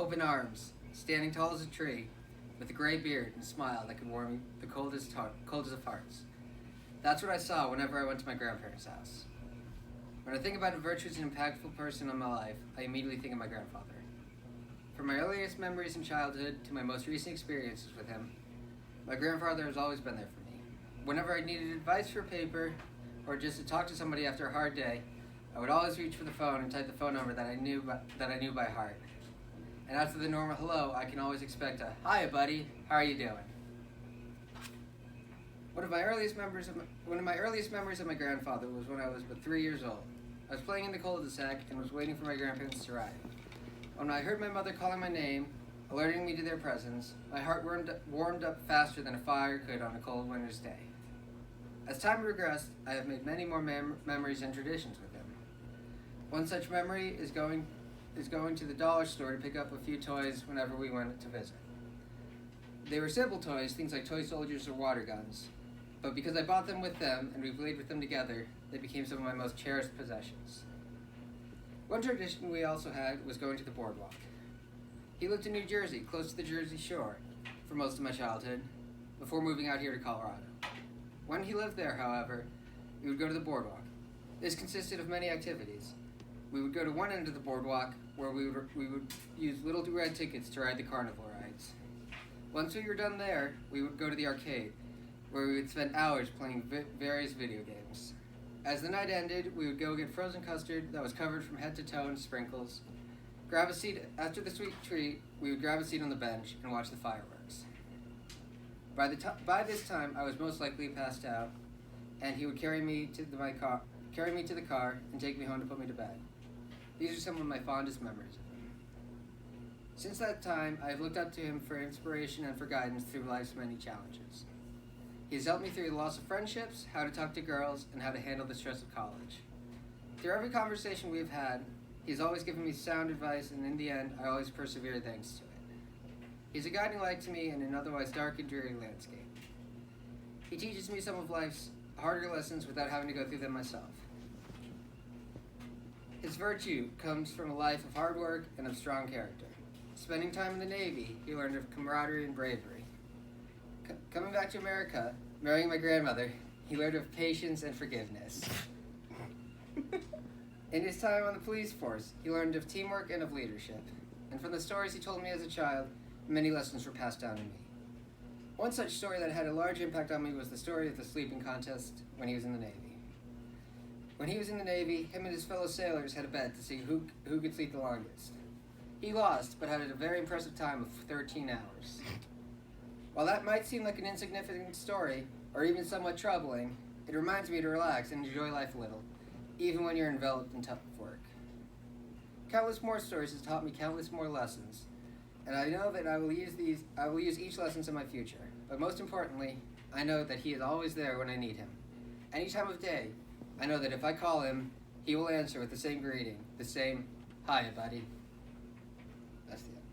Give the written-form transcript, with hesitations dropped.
open arms, standing tall as a tree, with a gray beard and a smile that could warm the coldest of hearts. That's what I saw whenever I went to my grandparents' house. When I think about a virtuous and impactful person in my life, I immediately think of my grandfather. From my earliest memories in childhood to my most recent experiences with him, my grandfather has always been there for me. Whenever I needed advice for a paper, or just to talk to somebody after a hard day, I would always reach for the phone and type the phone number that I knew by heart. And after the normal hello, I can always expect a, "Hiya, buddy, how are you doing?" One of my earliest memories of my grandfather was when I was but 3 years old. I was playing in the cul-de-sac and was waiting for my grandparents to arrive. When I heard my mother calling my name, alerting me to their presence, my heart warmed up faster than a fire could on a cold winter's day. As time progressed, I have made many more memories and traditions with him. One such memory is going to the dollar store to pick up a few toys whenever we went to visit. They were simple toys, things like toy soldiers or water guns, but because I bought them with them and we played with them together, they became some of my most cherished possessions. One tradition we also had was going to the boardwalk. He lived in New Jersey, close to the Jersey Shore, for most of my childhood, before moving out here to Colorado. When he lived there, however, we would go to the boardwalk. This consisted of many activities. We would go to one end of the boardwalk, where we would use little red tickets to ride the carnival rides. Once we were done there, we would go to the arcade, where we would spend hours playing various video games. As the night ended, we would go get frozen custard that was covered from head to toe in sprinkles. Grab a seat after the sweet treat. We would grab a seat on the bench and watch the fireworks. By this time, I was most likely passed out, and he would carry me to the car, and take me home to put me to bed. These are some of my fondest memories of him. Since that time, I have looked up to him for inspiration and for guidance through life's many challenges. He has helped me through the loss of friendships, how to talk to girls, and how to handle the stress of college. Through every conversation we have had, he has always given me sound advice, and in the end, I always persevere thanks to it. He's a guiding light to me in an otherwise dark and dreary landscape. He teaches me some of life's harder lessons without having to go through them myself. His virtue comes from a life of hard work and of strong character. Spending time in the Navy, he learned of camaraderie and bravery. Coming back to America, marrying my grandmother, he learned of patience and forgiveness. In his time on the police force, he learned of teamwork and of leadership. And from the stories he told me as a child, many lessons were passed down to me. One such story that had a large impact on me was the story of the sleeping contest when he was in the Navy. When he was in the Navy, him and his fellow sailors had a bet to see who could sleep the longest. He lost, but had a very impressive time of 13 hours. While that might seem like an insignificant story, or even somewhat troubling, it reminds me to relax and enjoy life a little, even when you're enveloped in tough work. Countless more stories have taught me countless more lessons, and I know that I will use each lesson in my future. But most importantly, I know that he is always there when I need him. Any time of day, I know that if I call him, he will answer with the same greeting, the same, "Hiya, buddy." That's the end.